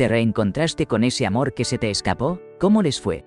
¿Te reencontraste con ese amor que se te escapó? ¿Cómo les fue?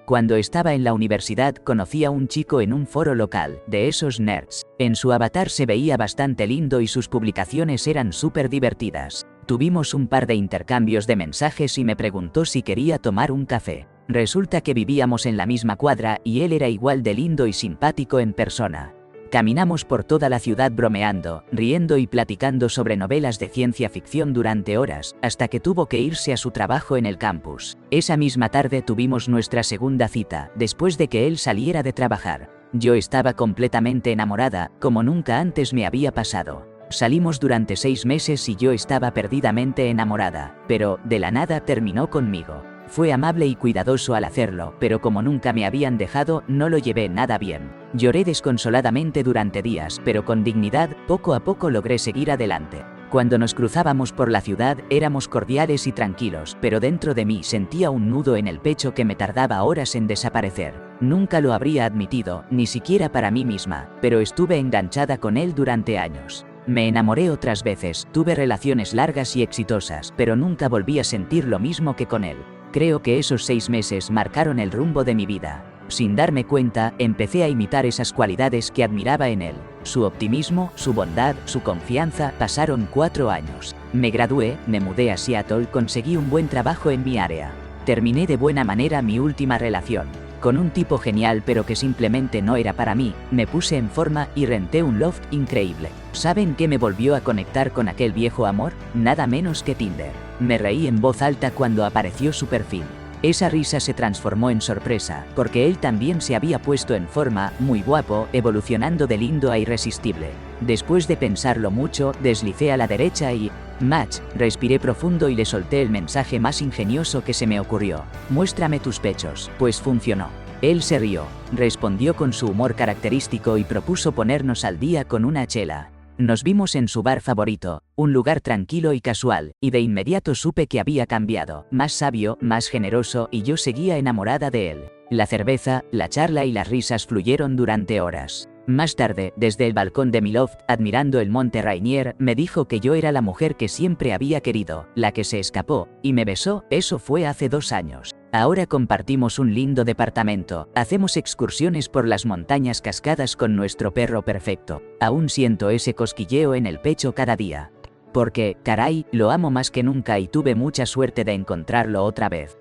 Cuando estaba en la universidad conocí a un chico en un foro local, de esos nerds. En su avatar se veía bastante lindo y sus publicaciones eran súper divertidas. Tuvimos un par de intercambios de mensajes y me preguntó si quería tomar un café. Resulta que vivíamos en la misma cuadra y él era igual de lindo y simpático en persona. Caminamos por toda la ciudad bromeando, riendo y platicando sobre novelas de ciencia ficción durante horas, hasta que tuvo que irse a su trabajo en el campus. Esa misma tarde tuvimos nuestra segunda cita, después de que él saliera de trabajar. Yo estaba completamente enamorada, como nunca antes me había pasado. Salimos durante 6 meses y yo estaba perdidamente enamorada, pero, de la nada terminó conmigo. Fue amable y cuidadoso al hacerlo, pero como nunca me habían dejado, no lo llevé nada bien. Lloré desconsoladamente durante días, pero con dignidad, poco a poco logré seguir adelante. Cuando nos cruzábamos por la ciudad, éramos cordiales y tranquilos, pero dentro de mí sentía un nudo en el pecho que me tardaba horas en desaparecer. Nunca lo habría admitido, ni siquiera para mí misma, pero estuve enganchada con él durante años. Me enamoré otras veces, tuve relaciones largas y exitosas, pero nunca volví a sentir lo mismo que con él. Creo que esos 6 meses marcaron el rumbo de mi vida. Sin darme cuenta, empecé a imitar esas cualidades que admiraba en él. Su optimismo, su bondad, su confianza. Pasaron 4 años. Me gradué, me mudé a Seattle, conseguí un buen trabajo en mi área. Terminé de buena manera mi última relación. Con un tipo genial pero que simplemente no era para mí, me puse en forma y renté un loft increíble. ¿Saben qué me volvió a conectar con aquel viejo amor? Nada menos que Tinder. Me reí en voz alta cuando apareció su perfil. Esa risa se transformó en sorpresa, porque él también se había puesto en forma, muy guapo, evolucionando de lindo a irresistible. Después de pensarlo mucho, deslicé a la derecha y... match. Respiré profundo y le solté el mensaje más ingenioso que se me ocurrió. Muéstrame tus pechos. Pues funcionó. Él se rió, respondió con su humor característico y propuso ponernos al día con una chela. Nos vimos en su bar favorito, un lugar tranquilo y casual, y de inmediato supe que había cambiado, más sabio, más generoso, y yo seguía enamorada de él. La cerveza, la charla y las risas fluyeron durante horas. Más tarde, desde el balcón de mi loft, admirando el monte Rainier, me dijo que yo era la mujer que siempre había querido, la que se escapó, y me besó. Eso fue hace 2 años. Ahora compartimos un lindo departamento, hacemos excursiones por las montañas cascadas con nuestro perro perfecto. Aún siento ese cosquilleo en el pecho cada día. Porque, caray, lo amo más que nunca y tuve mucha suerte de encontrarlo otra vez.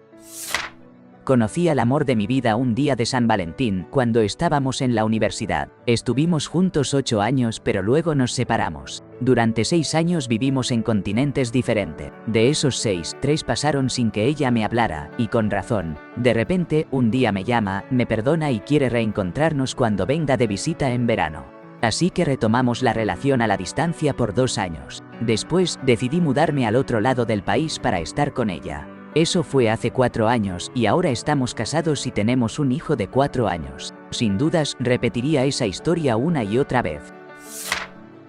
Conocí al amor de mi vida un día de San Valentín, cuando estábamos en la universidad. Estuvimos juntos 8 años, pero luego nos separamos. Durante 6 años vivimos en continentes diferentes. De esos 6, 3 pasaron sin que ella me hablara, y con razón. De repente, un día me llama, me perdona y quiere reencontrarnos cuando venga de visita en verano. Así que retomamos la relación a la distancia por 2 años. Después, decidí mudarme al otro lado del país para estar con ella. Eso fue hace 4 años, y ahora estamos casados y tenemos un hijo de 4 años. Sin dudas, repetiría esa historia una y otra vez.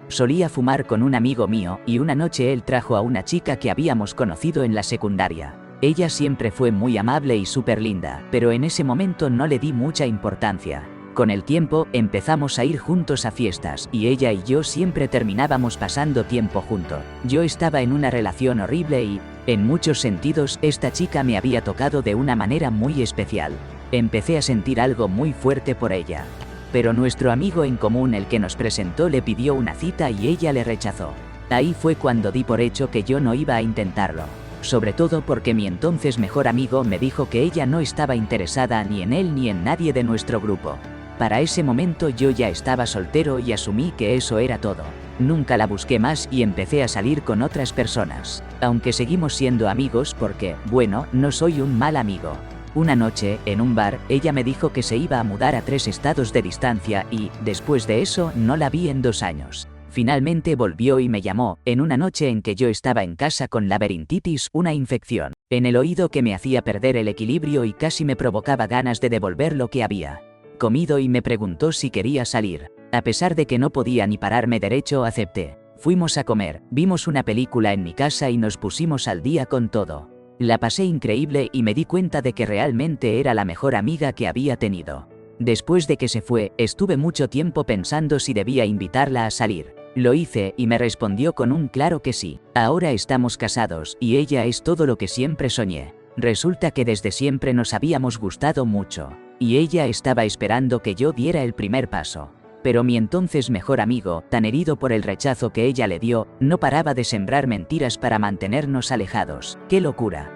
Solía fumar con un amigo mío, y una noche él trajo a una chica que habíamos conocido en la secundaria. Ella siempre fue muy amable y súper linda, pero en ese momento no le di mucha importancia. Con el tiempo, empezamos a ir juntos a fiestas, y ella y yo siempre terminábamos pasando tiempo juntos. Yo estaba en una relación horrible y, en muchos sentidos, esta chica me había tocado de una manera muy especial. Empecé a sentir algo muy fuerte por ella. Pero nuestro amigo en común, el que nos presentó, le pidió una cita y ella le rechazó. Ahí fue cuando di por hecho que yo no iba a intentarlo. Sobre todo porque mi entonces mejor amigo me dijo que ella no estaba interesada ni en él ni en nadie de nuestro grupo. Para ese momento yo ya estaba soltero y asumí que eso era todo. Nunca la busqué más y empecé a salir con otras personas. Aunque seguimos siendo amigos porque, bueno, no soy un mal amigo. Una noche, en un bar, ella me dijo que se iba a mudar a 3 estados de distancia y, después de eso, no la vi en 2 años. Finalmente volvió y me llamó, en una noche en que yo estaba en casa con laberintitis, una infección en el oído que me hacía perder el equilibrio y casi me provocaba ganas de devolver lo que había comido, y me preguntó si quería salir. A pesar de que no podía ni pararme derecho, acepté. Fuimos a comer, vimos una película en mi casa y nos pusimos al día con todo. La pasé increíble y me di cuenta de que realmente era la mejor amiga que había tenido. Después de que se fue, estuve mucho tiempo pensando si debía invitarla a salir. Lo hice y me respondió con un claro que sí. Ahora estamos casados y ella es todo lo que siempre soñé. Resulta que desde siempre nos habíamos gustado mucho, y ella estaba esperando que yo diera el primer paso. Pero mi entonces mejor amigo, tan herido por el rechazo que ella le dio, no paraba de sembrar mentiras para mantenernos alejados. ¡Qué locura!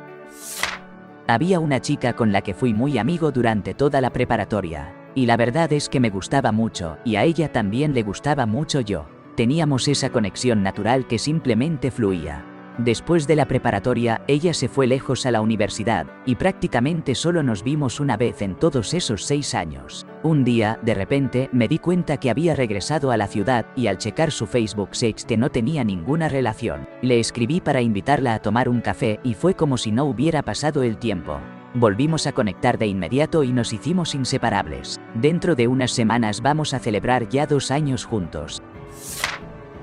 Había una chica con la que fui muy amigo durante toda la preparatoria, y la verdad es que me gustaba mucho, y a ella también le gustaba mucho yo. Teníamos esa conexión natural que simplemente fluía. Después de la preparatoria, ella se fue lejos a la universidad, y prácticamente solo nos vimos una vez en todos esos 6 años. Un día, de repente, me di cuenta que había regresado a la ciudad, y al checar su Facebook Six que no tenía ninguna relación. Le escribí para invitarla a tomar un café y fue como si no hubiera pasado el tiempo. Volvimos a conectar de inmediato y nos hicimos inseparables. Dentro de unas semanas vamos a celebrar ya 2 años juntos.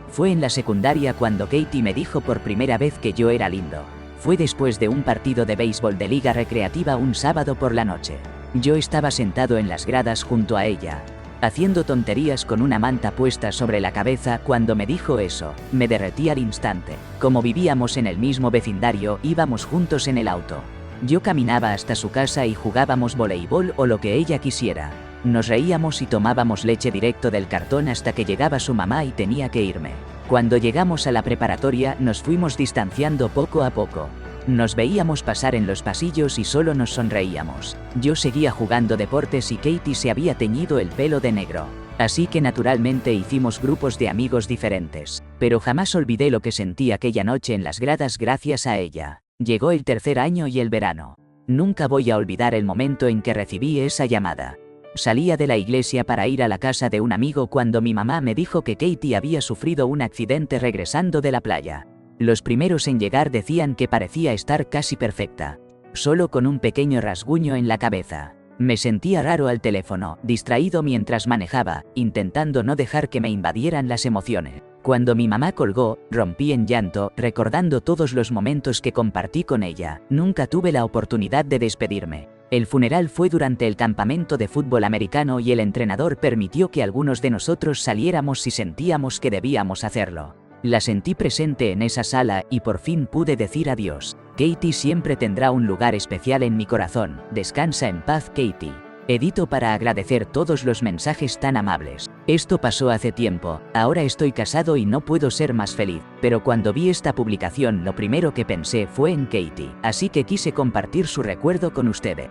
Fue en la secundaria cuando Katie me dijo por primera vez que yo era lindo. Fue después de un partido de béisbol de liga recreativa un sábado por la noche. Yo estaba sentado en las gradas junto a ella, haciendo tonterías con una manta puesta sobre la cabeza cuando me dijo eso. Me derretí al instante. Como vivíamos en el mismo vecindario, íbamos juntos en el auto. Yo caminaba hasta su casa y jugábamos voleibol o lo que ella quisiera. Nos reíamos y tomábamos leche directo del cartón hasta que llegaba su mamá y tenía que irme. Cuando llegamos a la preparatoria nos fuimos distanciando poco a poco. Nos veíamos pasar en los pasillos y solo nos sonreíamos. Yo seguía jugando deportes y Katie se había teñido el pelo de negro. Así que naturalmente hicimos grupos de amigos diferentes. Pero jamás olvidé lo que sentí aquella noche en las gradas gracias a ella. Llegó el tercer año y el verano. Nunca voy a olvidar el momento en que recibí esa llamada. Salía de la iglesia para ir a la casa de un amigo cuando mi mamá me dijo que Katie había sufrido un accidente regresando de la playa. Los primeros en llegar decían que parecía estar casi perfecta, solo con un pequeño rasguño en la cabeza. Me sentía raro al teléfono, distraído mientras manejaba, intentando no dejar que me invadieran las emociones. Cuando mi mamá colgó, rompí en llanto, recordando todos los momentos que compartí con ella. Nunca tuve la oportunidad de despedirme. El funeral fue durante el campamento de fútbol americano y el entrenador permitió que algunos de nosotros saliéramos si sentíamos que debíamos hacerlo. La sentí presente en esa sala y por fin pude decir adiós. Katie siempre tendrá un lugar especial en mi corazón. Descansa en paz, Katie. Edito para agradecer todos los mensajes tan amables. Esto pasó hace tiempo, ahora estoy casado y no puedo ser más feliz, pero cuando vi esta publicación lo primero que pensé fue en Katie, así que quise compartir su recuerdo con ustedes.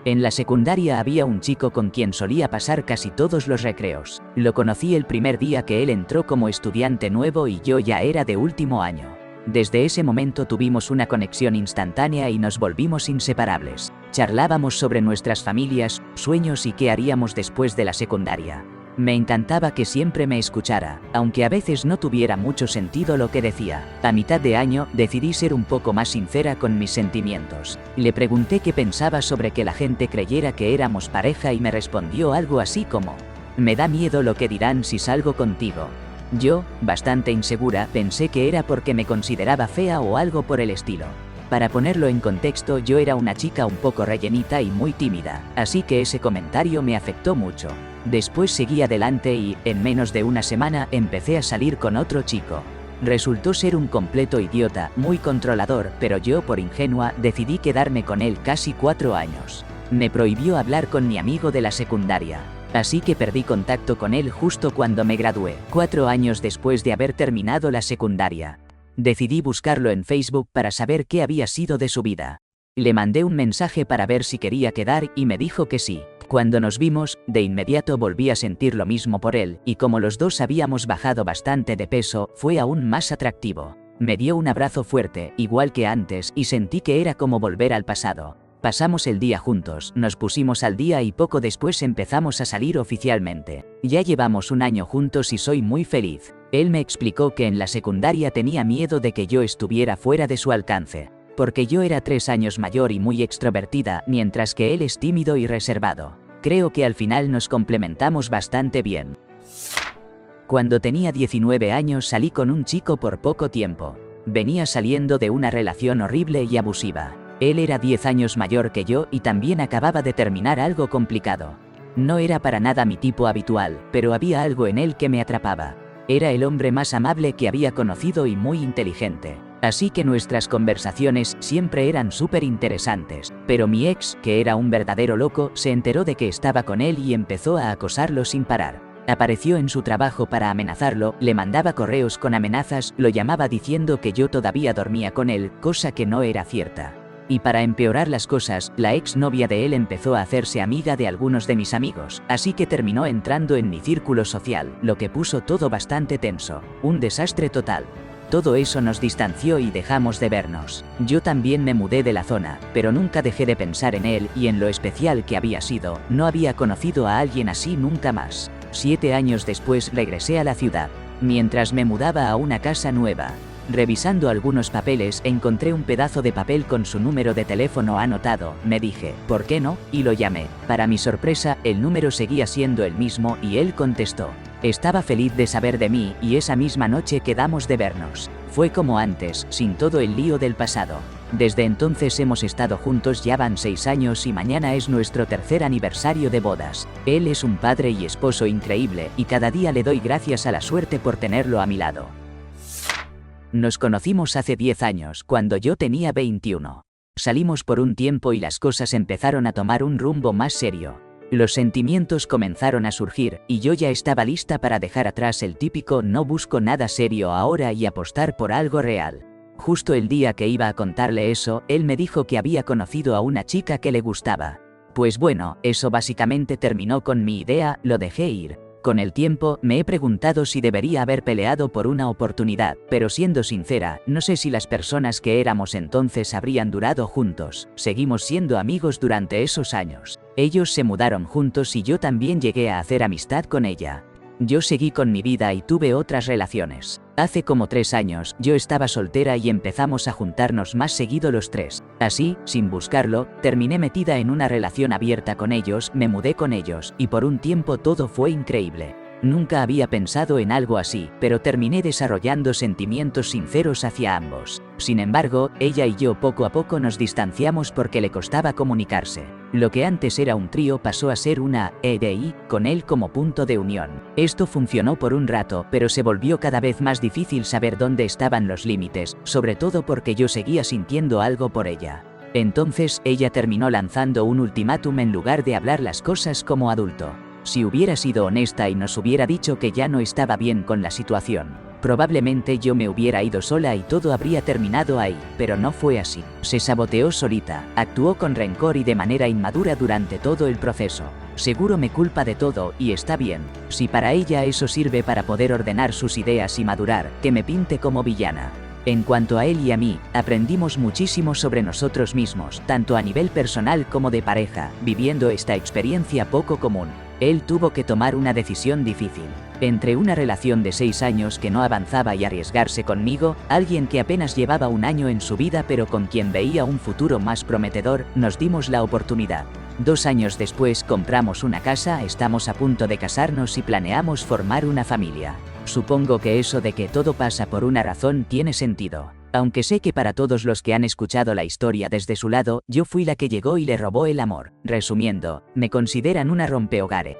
En la secundaria había un chico con quien solía pasar casi todos los recreos. Lo conocí el primer día que él entró como estudiante nuevo y yo ya era de último año. Desde ese momento tuvimos una conexión instantánea y nos volvimos inseparables. Charlábamos sobre nuestras familias, sueños y qué haríamos después de la secundaria. Me encantaba que siempre me escuchara, aunque a veces no tuviera mucho sentido lo que decía. A mitad de año, decidí ser un poco más sincera con mis sentimientos. Le pregunté qué pensaba sobre que la gente creyera que éramos pareja y me respondió algo así como: «Me da miedo lo que dirán si salgo contigo». Yo, bastante insegura, pensé que era porque me consideraba fea o algo por el estilo. Para ponerlo en contexto, yo era una chica un poco rellenita y muy tímida, así que ese comentario me afectó mucho. Después seguí adelante y, en menos de una semana, empecé a salir con otro chico. Resultó ser un completo idiota, muy controlador, pero yo, por ingenua, decidí quedarme con él casi 4 años. Me prohibió hablar con mi amigo de la secundaria. Así que perdí contacto con él justo cuando me gradué, 4 años después de haber terminado la secundaria. Decidí buscarlo en Facebook para saber qué había sido de su vida. Le mandé un mensaje para ver si quería quedar y me dijo que sí. Cuando nos vimos, de inmediato volví a sentir lo mismo por él, y como los dos habíamos bajado bastante de peso, fue aún más atractivo. Me dio un abrazo fuerte, igual que antes, y sentí que era como volver al pasado. Pasamos el día juntos, nos pusimos al día y poco después empezamos a salir oficialmente. Ya llevamos 1 año juntos y soy muy feliz. Él me explicó que en la secundaria tenía miedo de que yo estuviera fuera de su alcance, porque yo era 3 años mayor y muy extrovertida, mientras que él es tímido y reservado. Creo que al final nos complementamos bastante bien. Cuando tenía 19 años salí con un chico por poco tiempo. Venía saliendo de una relación horrible y abusiva. Él era 10 años mayor que yo y también acababa de terminar algo complicado. No era para nada mi tipo habitual, pero había algo en él que me atrapaba. Era el hombre más amable que había conocido y muy inteligente. Así que nuestras conversaciones siempre eran súper interesantes. Pero mi ex, que era un verdadero loco, se enteró de que estaba con él y empezó a acosarlo sin parar. Apareció en su trabajo para amenazarlo, le mandaba correos con amenazas, lo llamaba diciendo que yo todavía dormía con él, cosa que no era cierta. Y para empeorar las cosas, la exnovia de él empezó a hacerse amiga de algunos de mis amigos, así que terminó entrando en mi círculo social, lo que puso todo bastante tenso. Un desastre total. Todo eso nos distanció y dejamos de vernos. Yo también me mudé de la zona, pero nunca dejé de pensar en él y en lo especial que había sido. No había conocido a alguien así nunca más. 7 años después regresé a la ciudad. Mientras me mudaba a una casa nueva, revisando algunos papeles, encontré un pedazo de papel con su número de teléfono anotado. Me dije, ¿por qué no? Y lo llamé. Para mi sorpresa, el número seguía siendo el mismo y él contestó. Estaba feliz de saber de mí y esa misma noche quedamos de vernos. Fue como antes, sin todo el lío del pasado. Desde entonces hemos estado juntos, ya van 6 años y mañana es nuestro 3er aniversario de bodas. Él es un padre y esposo increíble y cada día le doy gracias a la suerte por tenerlo a mi lado. Nos conocimos hace 10 años, cuando yo tenía 21. Salimos por un tiempo y las cosas empezaron a tomar un rumbo más serio. Los sentimientos comenzaron a surgir, y yo ya estaba lista para dejar atrás el típico no busco nada serio ahora y apostar por algo real. Justo el día que iba a contarle eso, él me dijo que había conocido a una chica que le gustaba. Pues bueno, eso básicamente terminó con mi idea, lo dejé ir. Con el tiempo, me he preguntado si debería haber peleado por una oportunidad, pero siendo sincera, no sé si las personas que éramos entonces habrían durado juntos. Seguimos siendo amigos durante esos años. Ellos se mudaron juntos y yo también llegué a hacer amistad con ella. Yo seguí con mi vida y tuve otras relaciones. Hace como 3 años, yo estaba soltera y empezamos a juntarnos más seguido los tres. Así, sin buscarlo, terminé metida en una relación abierta con ellos, me mudé con ellos, y por un tiempo todo fue increíble. Nunca había pensado en algo así, pero terminé desarrollando sentimientos sinceros hacia ambos. Sin embargo, ella y yo poco a poco nos distanciamos porque le costaba comunicarse. Lo que antes era un trío pasó a ser una EDI, con él como punto de unión. Esto funcionó por un rato, pero se volvió cada vez más difícil saber dónde estaban los límites, sobre todo porque yo seguía sintiendo algo por ella. Entonces, ella terminó lanzando un ultimátum en lugar de hablar las cosas como adulto. Si hubiera sido honesta y nos hubiera dicho que ya no estaba bien con la situación, probablemente yo me hubiera ido sola y todo habría terminado ahí, pero no fue así. Se saboteó solita, actuó con rencor y de manera inmadura durante todo el proceso. Seguro me culpa de todo, y está bien. Si para ella eso sirve para poder ordenar sus ideas y madurar, que me pinte como villana. En cuanto a él y a mí, aprendimos muchísimo sobre nosotros mismos, tanto a nivel personal como de pareja, viviendo esta experiencia poco común. Él tuvo que tomar una decisión difícil. Entre una relación de 6 años que no avanzaba y arriesgarse conmigo, alguien que apenas llevaba un año en su vida pero con quien veía un futuro más prometedor, nos dimos la oportunidad. 2 años después compramos una casa, estamos a punto de casarnos y planeamos formar una familia. Supongo que eso de que todo pasa por una razón tiene sentido. Aunque sé que para todos los que han escuchado la historia desde su lado, yo fui la que llegó y le robó el amor. Resumiendo, me consideran una rompehogares.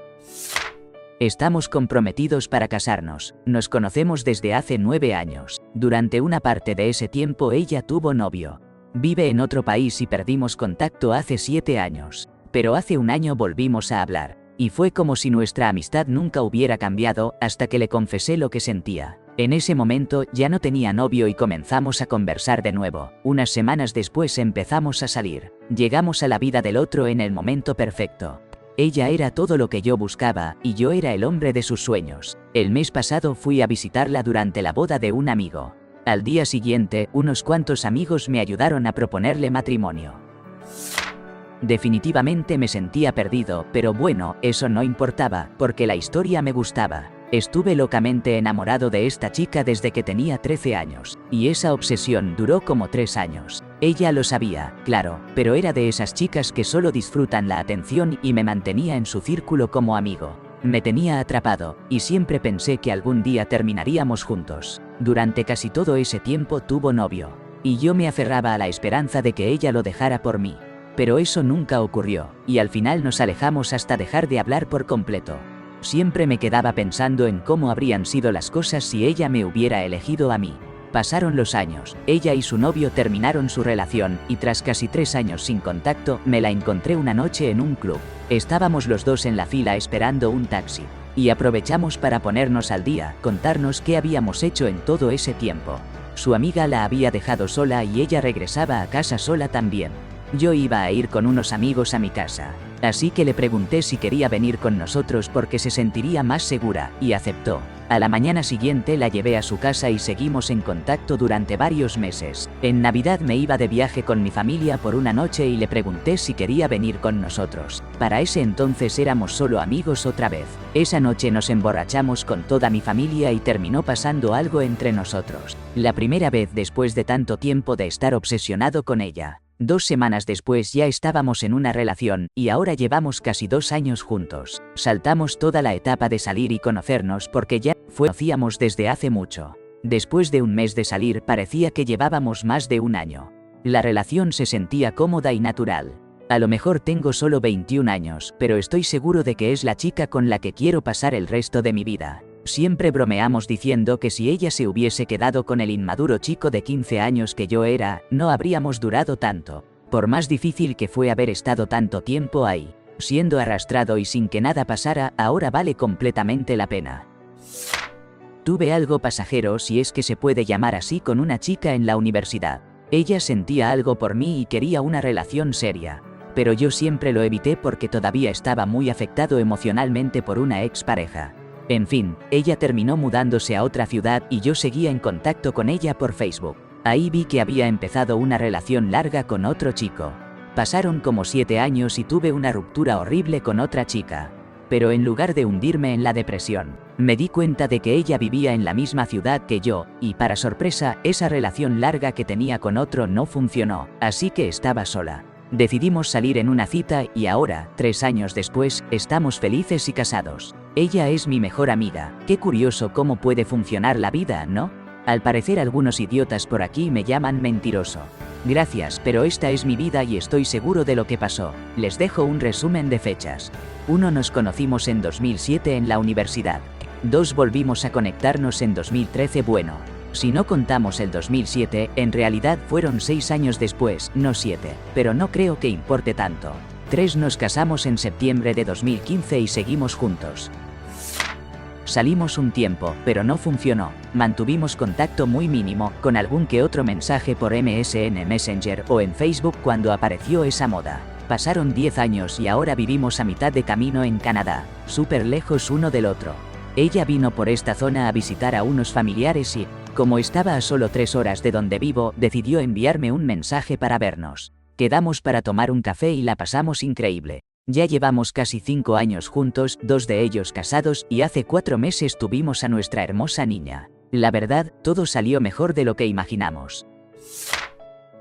Estamos comprometidos para casarnos. Nos conocemos desde hace 9 años. Durante una parte de ese tiempo ella tuvo novio. Vive en otro país y perdimos contacto hace 7 años. Pero hace un año volvimos a hablar. Y fue como si nuestra amistad nunca hubiera cambiado, hasta que le confesé lo que sentía. En ese momento ya no tenía novio y comenzamos a conversar de nuevo. Unas semanas después empezamos a salir. Llegamos a la vida del otro en el momento perfecto. Ella era todo lo que yo buscaba, y yo era el hombre de sus sueños. El mes pasado fui a visitarla durante la boda de un amigo. Al día siguiente, unos cuantos amigos me ayudaron a proponerle matrimonio. Definitivamente me sentía perdido, pero bueno, eso no importaba, porque la historia me gustaba. Estuve locamente enamorado de esta chica desde que tenía 13 años, y esa obsesión duró como 3 años. Ella lo sabía, claro, pero era de esas chicas que solo disfrutan la atención y me mantenía en su círculo como amigo. Me tenía atrapado, y siempre pensé que algún día terminaríamos juntos. Durante casi todo ese tiempo tuvo novio, y yo me aferraba a la esperanza de que ella lo dejara por mí. Pero eso nunca ocurrió, y al final nos alejamos hasta dejar de hablar por completo. Siempre me quedaba pensando en cómo habrían sido las cosas si ella me hubiera elegido a mí. Pasaron los años, ella y su novio terminaron su relación, y tras casi 3 años sin contacto, me la encontré una noche en un club. Estábamos los dos en la fila esperando un taxi. Y aprovechamos para ponernos al día, contarnos qué habíamos hecho en todo ese tiempo. Su amiga la había dejado sola y ella regresaba a casa sola también. Yo iba a ir con unos amigos a mi casa. Así que le pregunté si quería venir con nosotros porque se sentiría más segura, y aceptó. A la mañana siguiente la llevé a su casa y seguimos en contacto durante varios meses. En Navidad me iba de viaje con mi familia por una noche y le pregunté si quería venir con nosotros. Para ese entonces éramos solo amigos otra vez. Esa noche nos emborrachamos con toda mi familia y terminó pasando algo entre nosotros. La primera vez después de tanto tiempo de estar obsesionado con ella. 2 semanas después ya estábamos en una relación, y ahora llevamos casi 2 años juntos. Saltamos toda la etapa de salir y conocernos porque ya conocíamos desde hace mucho. Después de un mes de salir parecía que llevábamos más de un año. La relación se sentía cómoda y natural. A lo mejor tengo solo 21 años, pero estoy seguro de que es la chica con la que quiero pasar el resto de mi vida. Siempre bromeamos diciendo que si ella se hubiese quedado con el inmaduro chico de 15 años que yo era, no habríamos durado tanto. Por más difícil que fue haber estado tanto tiempo ahí, siendo arrastrado y sin que nada pasara, ahora vale completamente la pena. Tuve algo pasajero, si es que se puede llamar así, con una chica en la universidad. Ella sentía algo por mí y quería una relación seria. Pero yo siempre lo evité porque todavía estaba muy afectado emocionalmente por una expareja. En fin, ella terminó mudándose a otra ciudad y yo seguía en contacto con ella por Facebook. Ahí vi que había empezado una relación larga con otro chico. Pasaron como 7 años y tuve una ruptura horrible con otra chica. Pero en lugar de hundirme en la depresión, me di cuenta de que ella vivía en la misma ciudad que yo, y para sorpresa, esa relación larga que tenía con otro no funcionó, así que estaba sola. Decidimos salir en una cita y ahora, 3 años después, estamos felices y casados. Ella es mi mejor amiga. Qué curioso cómo puede funcionar la vida, ¿no? Al parecer algunos idiotas por aquí me llaman mentiroso. Gracias, pero esta es mi vida y estoy seguro de lo que pasó. Les dejo un resumen de fechas. 1. Nos conocimos en 2007 en la universidad. 2. Volvimos a conectarnos en 2013. Bueno, si no contamos el 2007, en realidad fueron 6 años después, no 7, pero no creo que importe tanto. 3. Nos casamos en septiembre de 2015 y seguimos juntos. Salimos un tiempo, pero no funcionó. Mantuvimos contacto muy mínimo, con algún que otro mensaje por MSN Messenger o en Facebook cuando apareció esa moda. Pasaron 10 años y ahora vivimos a mitad de camino en Canadá, súper lejos uno del otro. Ella vino por esta zona a visitar a unos familiares y, como estaba a solo 3 horas de donde vivo, decidió enviarme un mensaje para vernos. Quedamos para tomar un café y la pasamos increíble. Ya llevamos casi 5 años juntos, 2 de ellos casados, y hace 4 meses tuvimos a nuestra hermosa niña. La verdad, todo salió mejor de lo que imaginamos.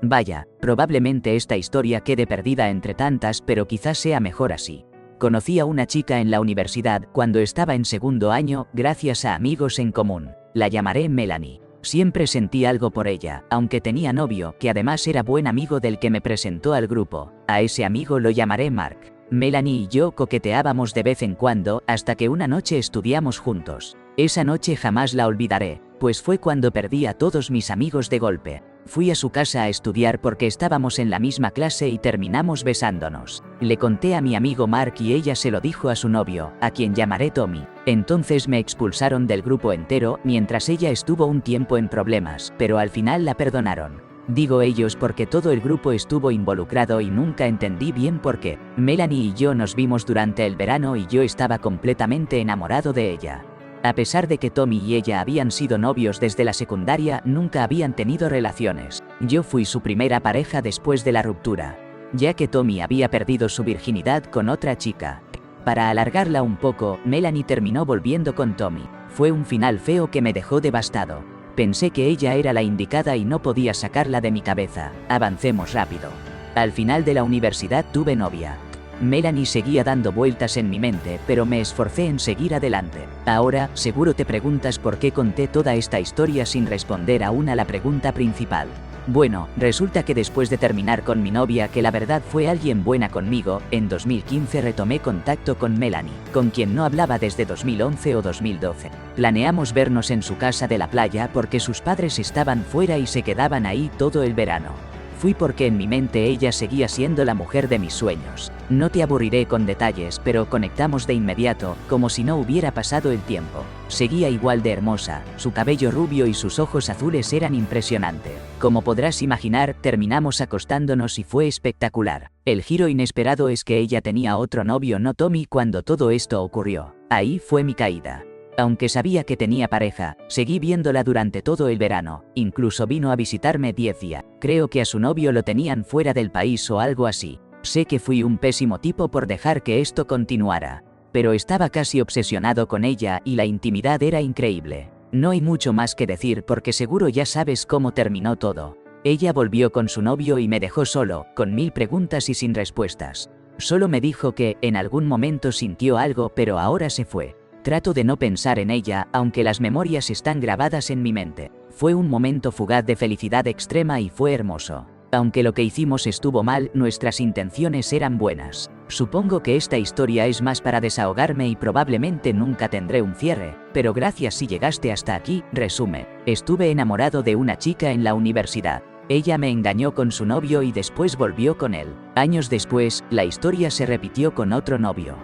Vaya, probablemente esta historia quede perdida entre tantas, pero quizás sea mejor así. Conocí a una chica en la universidad cuando estaba en 2º año, gracias a amigos en común. La llamaré Melanie. Siempre sentí algo por ella, aunque tenía novio, que además era buen amigo del que me presentó al grupo. A ese amigo lo llamaré Mark. Melanie y yo coqueteábamos de vez en cuando, hasta que una noche estudiamos juntos. Esa noche jamás la olvidaré, pues fue cuando perdí a todos mis amigos de golpe. Fui a su casa a estudiar porque estábamos en la misma clase y terminamos besándonos. Le conté a mi amigo Mark y ella se lo dijo a su novio, a quien llamaré Tommy. Entonces me expulsaron del grupo entero, mientras ella estuvo un tiempo en problemas, pero al final la perdonaron. Digo ellos porque todo el grupo estuvo involucrado y nunca entendí bien por qué. Melanie y yo nos vimos durante el verano y yo estaba completamente enamorado de ella. A pesar de que Tommy y ella habían sido novios desde la secundaria, nunca habían tenido relaciones. Yo fui su primera pareja después de la ruptura, ya que Tommy había perdido su virginidad con otra chica. Para alargarla un poco, Melanie terminó volviendo con Tommy. Fue un final feo que me dejó devastado. Pensé que ella era la indicada y no podía sacarla de mi cabeza. Avancemos rápido. Al final de la universidad tuve novia. Melanie seguía dando vueltas en mi mente, pero me esforcé en seguir adelante. Ahora, seguro te preguntas por qué conté toda esta historia sin responder aún a la pregunta principal. Bueno, resulta que después de terminar con mi novia, que la verdad fue alguien buena conmigo, en 2015 retomé contacto con Melanie, con quien no hablaba desde 2011 o 2012. Planeamos vernos en su casa de la playa porque sus padres estaban fuera y se quedaban ahí todo el verano. Fui porque en mi mente ella seguía siendo la mujer de mis sueños. No te aburriré con detalles, pero conectamos de inmediato, como si no hubiera pasado el tiempo. Seguía igual de hermosa, su cabello rubio y sus ojos azules eran impresionantes. Como podrás imaginar, terminamos acostándonos y fue espectacular. El giro inesperado es que ella tenía otro novio, no Tommy, cuando todo esto ocurrió. Ahí fue mi caída. Aunque sabía que tenía pareja, seguí viéndola durante todo el verano, incluso vino a visitarme 10 días. Creo que a su novio lo tenían fuera del país o algo así. Sé que fui un pésimo tipo por dejar que esto continuara, pero estaba casi obsesionado con ella y la intimidad era increíble. No hay mucho más que decir porque seguro ya sabes cómo terminó todo. Ella volvió con su novio y me dejó solo, con 1000 preguntas y sin respuestas. Solo me dijo que en algún momento sintió algo, pero ahora se fue. Trato de no pensar en ella, aunque las memorias están grabadas en mi mente. Fue un momento fugaz de felicidad extrema y fue hermoso. Aunque lo que hicimos estuvo mal, nuestras intenciones eran buenas. Supongo que esta historia es más para desahogarme y probablemente nunca tendré un cierre, pero gracias si llegaste hasta aquí. Resume. Estuve enamorado de una chica en la universidad. Ella me engañó con su novio y después volvió con él. Años después, la historia se repitió con otro novio.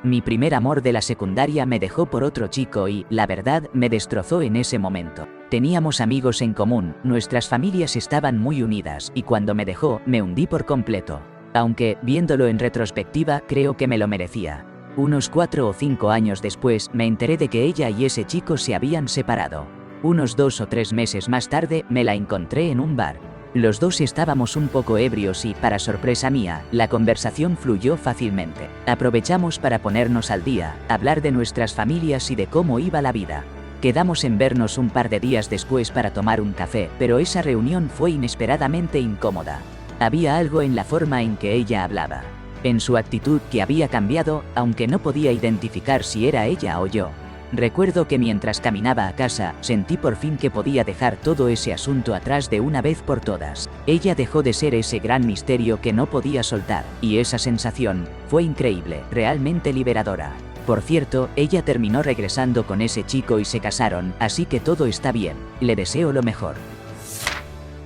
Mi primer amor de la secundaria me dejó por otro chico y, la verdad, me destrozó en ese momento. Teníamos amigos en común, nuestras familias estaban muy unidas y cuando me dejó, me hundí por completo. Aunque, viéndolo en retrospectiva, creo que me lo merecía. Unos 4 o 5 años después, me enteré de que ella y ese chico se habían separado. Unos 2 o 3 meses más tarde, me la encontré en un bar. Los dos estábamos un poco ebrios y, para sorpresa mía, la conversación fluyó fácilmente. Aprovechamos para ponernos al día, hablar de nuestras familias y de cómo iba la vida. Quedamos en vernos un par de días después para tomar un café, pero esa reunión fue inesperadamente incómoda. Había algo en la forma en que ella hablaba, en su actitud que había cambiado, aunque no podía identificar si era ella o yo. Recuerdo que mientras caminaba a casa, sentí por fin que podía dejar todo ese asunto atrás de una vez por todas. Ella dejó de ser ese gran misterio que no podía soltar, y esa sensación fue increíble, realmente liberadora. Por cierto, ella terminó regresando con ese chico y se casaron, así que todo está bien. Le deseo lo mejor.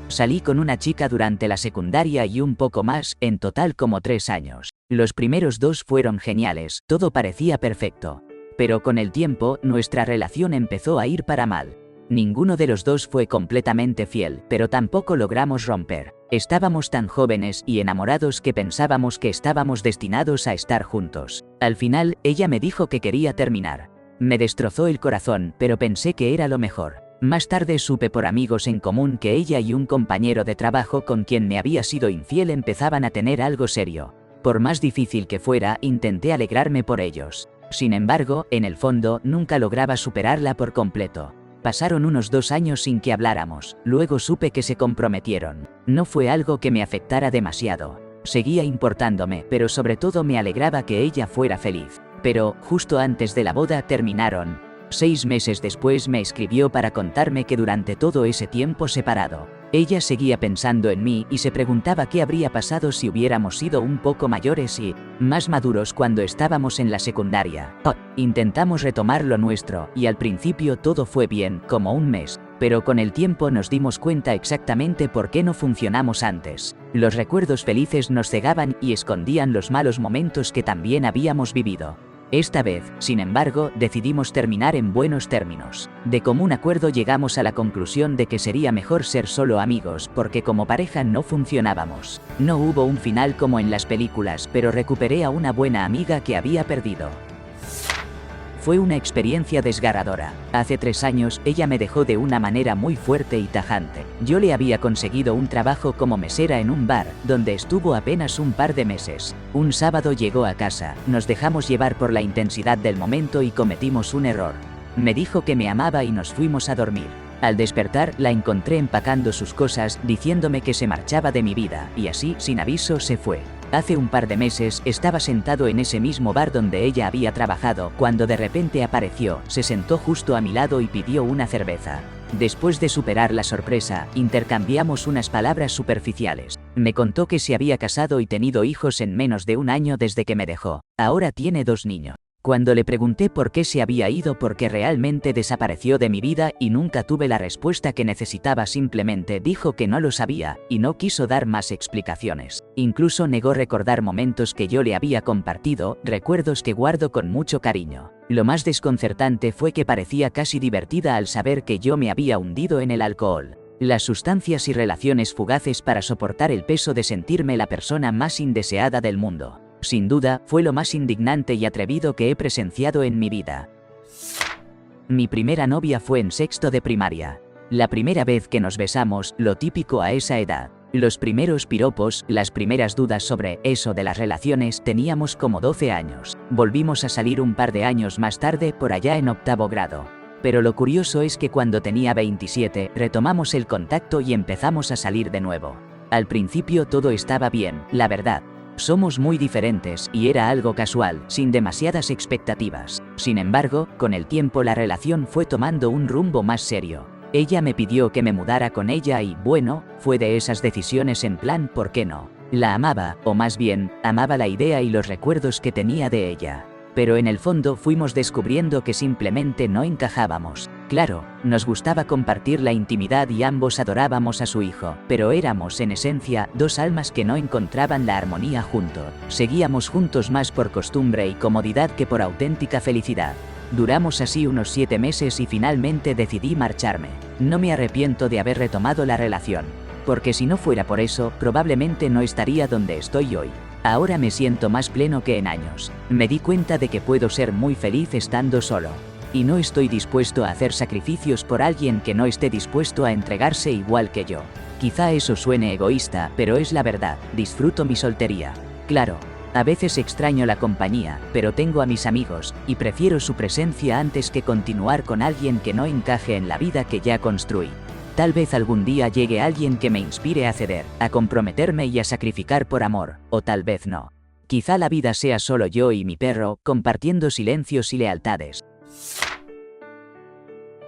Salí con una chica durante la secundaria y un poco más, en total como 3 años. Los primeros 2 fueron geniales, todo parecía perfecto. Pero con el tiempo, nuestra relación empezó a ir para mal. Ninguno de los dos fue completamente fiel, pero tampoco logramos romper. Estábamos tan jóvenes y enamorados que pensábamos que estábamos destinados a estar juntos. Al final, ella me dijo que quería terminar. Me destrozó el corazón, pero pensé que era lo mejor. Más tarde supe por amigos en común que ella y un compañero de trabajo con quien me había sido infiel empezaban a tener algo serio. Por más difícil que fuera, intenté alegrarme por ellos. Sin embargo, en el fondo, nunca lograba superarla por completo. Pasaron unos 2 años sin que habláramos, luego supe que se comprometieron. No fue algo que me afectara demasiado. Seguía importándome, pero sobre todo me alegraba que ella fuera feliz. Pero, justo antes de la boda terminaron. 6 meses después me escribió para contarme que durante todo ese tiempo separado, ella seguía pensando en mí y se preguntaba qué habría pasado si hubiéramos sido un poco mayores y más maduros cuando estábamos en la secundaria. Intentamos retomar lo nuestro, y al principio todo fue bien, como un mes. Pero con el tiempo nos dimos cuenta exactamente por qué no funcionamos antes. Los recuerdos felices nos cegaban y escondían los malos momentos que también habíamos vivido. Esta vez, sin embargo, decidimos terminar en buenos términos. De común acuerdo llegamos a la conclusión de que sería mejor ser solo amigos porque como pareja no funcionábamos. No hubo un final como en las películas, pero recuperé a una buena amiga que había perdido. Fue una experiencia desgarradora. Hace 3 años, ella me dejó de una manera muy fuerte y tajante. Yo le había conseguido un trabajo como mesera en un bar, donde estuvo apenas un par de meses. Un sábado llegó a casa, nos dejamos llevar por la intensidad del momento y cometimos un error. Me dijo que me amaba y nos fuimos a dormir. Al despertar, la encontré empacando sus cosas, diciéndome que se marchaba de mi vida, y así, sin aviso, se fue. Hace un par de meses, estaba sentado en ese mismo bar donde ella había trabajado, cuando de repente apareció, se sentó justo a mi lado y pidió una cerveza. Después de superar la sorpresa, intercambiamos unas palabras superficiales. Me contó que se había casado y tenido hijos en menos de un año desde que me dejó. Ahora tiene 2 niños. Cuando le pregunté por qué se había ido, porque realmente desapareció de mi vida y nunca tuve la respuesta que necesitaba, simplemente dijo que no lo sabía y no quiso dar más explicaciones. Incluso negó recordar momentos que yo le había compartido, recuerdos que guardo con mucho cariño. Lo más desconcertante fue que parecía casi divertida al saber que yo me había hundido en el alcohol, las sustancias y relaciones fugaces para soportar el peso de sentirme la persona más indeseada del mundo. Sin duda, fue lo más indignante y atrevido que he presenciado en mi vida. Mi primera novia fue en 6º de primaria. La primera vez que nos besamos, lo típico a esa edad. Los primeros piropos, las primeras dudas sobre eso de las relaciones, teníamos como 12 años. Volvimos a salir un par de años más tarde, por allá en 8º grado. Pero lo curioso es que cuando tenía 27, retomamos el contacto y empezamos a salir de nuevo. Al principio todo estaba bien, la verdad. Somos muy diferentes y era algo casual, sin demasiadas expectativas. Sin embargo, con el tiempo la relación fue tomando un rumbo más serio. Ella me pidió que me mudara con ella y, bueno, fue de esas decisiones en plan ¿por qué no? La amaba, o más bien, amaba la idea y los recuerdos que tenía de ella. Pero en el fondo fuimos descubriendo que simplemente no encajábamos. Claro, nos gustaba compartir la intimidad y ambos adorábamos a su hijo, pero éramos en esencia 2 almas que no encontraban la armonía juntos. Seguíamos juntos más por costumbre y comodidad que por auténtica felicidad. Duramos así unos 7 meses y finalmente decidí marcharme. No me arrepiento de haber retomado la relación, porque si no fuera por eso, probablemente no estaría donde estoy hoy. Ahora me siento más pleno que en años. Me di cuenta de que puedo ser muy feliz estando solo. Y no estoy dispuesto a hacer sacrificios por alguien que no esté dispuesto a entregarse igual que yo. Quizá eso suene egoísta, pero es la verdad. Disfruto mi soltería. Claro, a veces extraño la compañía, pero tengo a mis amigos, y prefiero su presencia antes que continuar con alguien que no encaje en la vida que ya construí. Tal vez algún día llegue alguien que me inspire a ceder, a comprometerme y a sacrificar por amor, o tal vez no. Quizá la vida sea solo yo y mi perro, compartiendo silencios y lealtades.